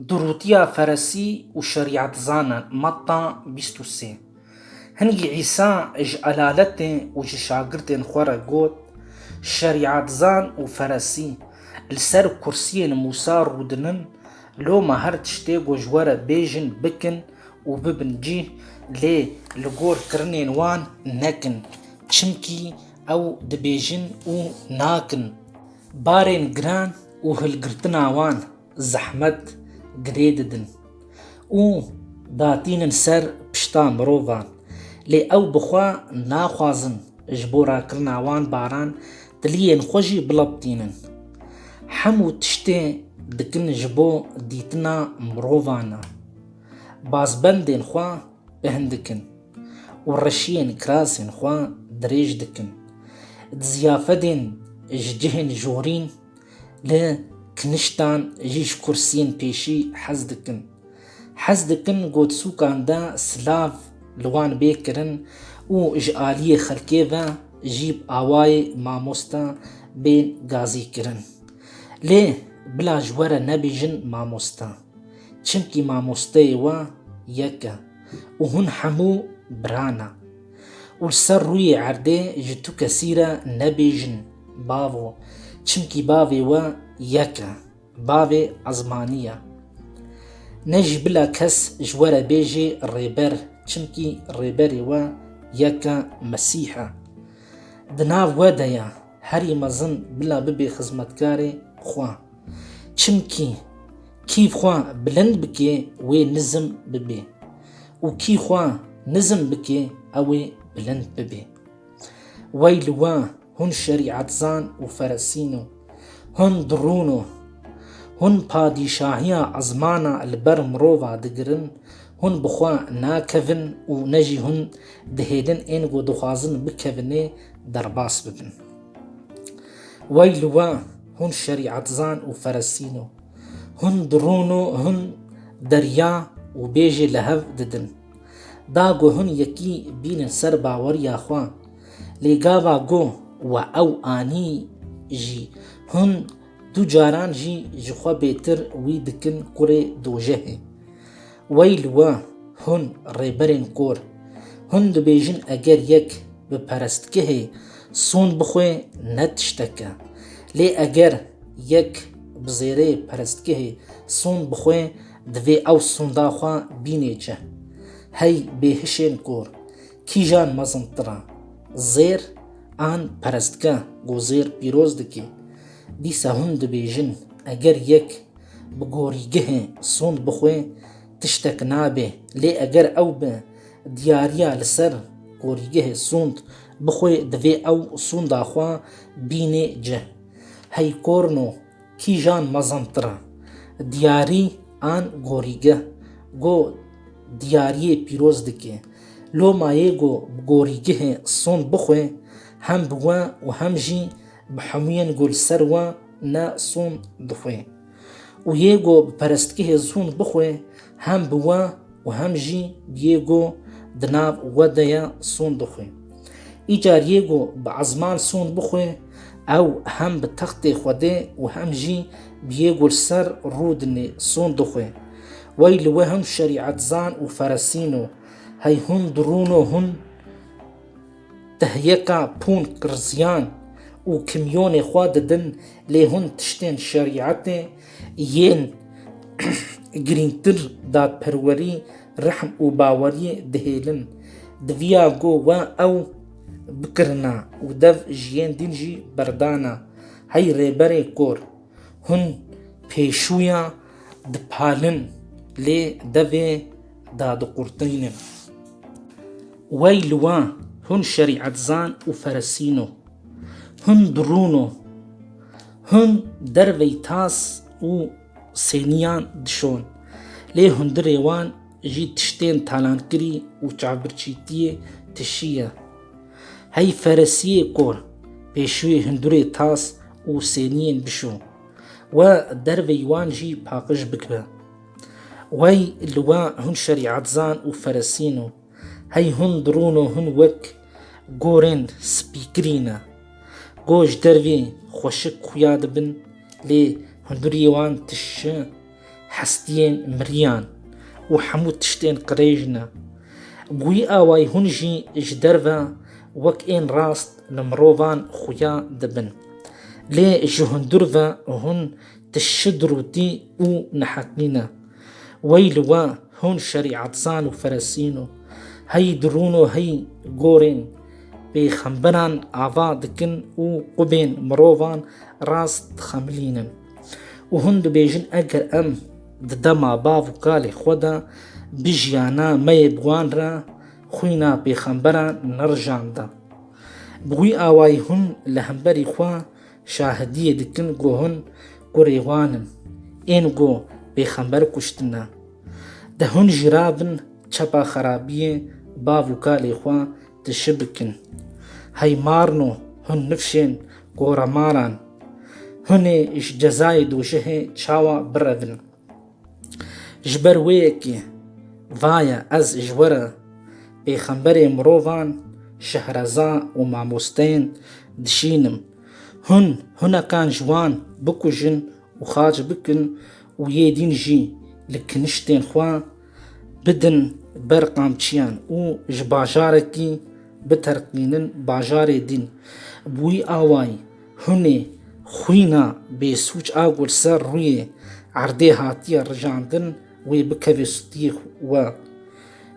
دروتيا فرسي وشريعة زانا مطا 23 هنجي عيسى اج ألالتي وج شاقرتين خورا قوت شريعة زان وفرسي السر كرسيين موسى رودنن لو ما هرتشتي وجوارا بيجن بكن وببن جيه لي لقور كرنين وان ناكن تشمكي او دبيجن و ناكن بارين جران وهالقرتنا وان زحمت قريددن و داتين سر بشتان روفان لي او بخوا ناخوازن جبورا كرناوان باران تليين خوشي بلبطينن حمو تشتي دكن جبو ديتنا مروفانا باز بندين خوا بهندكن ورشين كراسين خوا دريج دكن دزيافدين جهن جورين لكنشتان جيش كرسين بيشي حزدكن قود سوكان دا سلاف لوان بيكرن و جآلية خلقيفا جيب آواي ماموستا بين غازي كرن ليه بلا جوارا نبيجن ماموستا چنكي ماموستي و يكا وهن حمو برانا والسر روي عردي جتو كثيرا نبيجن بافو چنكي بافي و يكا بافي عزمانية نجي بلا كس جوارا بيجي الريبر چنكي الريبري و يكا مسيحا دناف ودايا هري مزن بلا ببي خزمتكاري خوا چمكي كيف خوا بلند بكي وي نزم ببي وكي خوا نزم بكي اوي بلند ببي ويلوا هن شريعة زان وفرسينو هن درونو هن پادشاهيا عزمانا البر مروفا دقرن هن بخوا ناكفن و نجي هن دهيدن انگو دخوازن بكفني درباس ببن ويلوا هن شريعة زان وفرسينو هن درونو هن دريا و بيجي لهف ددن داغو هن يكي بين سر باور يا خوان لغاوا غو و او آني جي هن دو جاران جي جخوا بيتر وي دكن كوري دوجه ويلوا هن ريبرين كور هن دو بيجن اگر يك بپرستكه سون بخوي نتشتكه لي اگر يك بزيري پرستكه سون بخوي دوي او سون داخوا بينيجه هاي بيهشين كور كيجان مزنطرا زير آن پرستكه گو زير بيروز دكي ديسا هن دو بيجن اگر يك بگوريگه سون بخوي تشتك نابه لي اگر او به دياريا لسر گوريگه سوند بخوي دوي او سون داخوا بيني جه هاي كورنو كيجان مزنطرا دياري آن گوريگه گو دياري بيروز دكي لو ما يگو بگوريگه سون بخوي هم بوا و هم جي بحمين گول سروا نا سون دخوي و يگو بپرستكه سون بخوي هم بوا و هم جي بيگو دناب ودايا سون دخوي ايجار يگو بعزمان سون بخوي او هم بتخت خوده و هم جي بيگو السر رودني سون دخوي ويلو هم شريعة زان و فرسينو هاي هن درونو هن تهيكا بون كرزيان و كميوني خواددن لي هن تشتين شريعتي ين گرینتر داد پروری رحم و باوری دهیلن دویا گو و او بکرنا و دو جین دین جی بردانا هی ریبری کور هن پیشویا دپالن لی دوی داد قرطینن ویلوا هن شریعت زان و فرسینو هن درونو هن دروی تاس و سينيان دشون لي هندريوان جي تشتين تالان كري و چابرچيتيه تشيه هاي فرسيه كور بيشوي هندري تاس و سينيين بشو و درويوان جي باقش بكبه وي اللوا هن شريعة زان و فرسينو هاي هن درونو هن وك گورين سبيكرينا گوش دروي خوشك خوياد بن لي هندريوان تش حستين مريان وحمود تشتين قريجنا بوي آواي هنجي جدرفا وك إن راست لمروفان خويا دبن لي جهندرفا هن تشدرو دي او نحكينا ويلوا هون شريعة زان وفرسينو هاي درونو هاي غورين بخمبران آوا دكن و قبين مروفان راست خملينن وهن دو بيجن اگر ام ددما باو قالي خودا بجيانا مي بوان را خوينا بخمبران نرجان دا بغوي آواي هن لهمبري خوا شاهدية دكن گو هن قريوانن این گو بخمبر کشتنا ده هن جرابن چپا خرابیه باو کالی خوا تشبکن هاي مارنو هن نفشن گورا ماران هن اش جزای دوشه چاوا برفن جبر ويكي فايا از جورا بخمبر مروفان شهرزا وماموستين دشينم هنا كان جوان بكوجن وخاج بكن ويدين جي لكنشتين خوا بدن برقام تشيان و جباجاركي بترقينن باجاري دين بوي آواي هني خوينا بسوچ آگول سر روی عرده هاتي رجاندن وي بكوي ستيخ و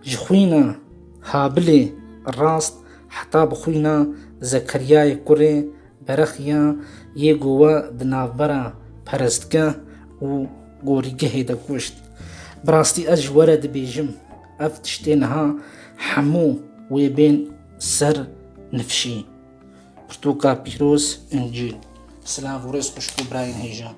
جخوينا هابلي راست حتى بخوينا زكرياي كوري برخيا يگووا دنافبرا پرستگاه و گوريگه دا گوشت براستي اج ورد بيجم افتشتينها حمو ويبين سر نفشي برتوكا بيروس انجيل سلام ورزق شكو براين هيجا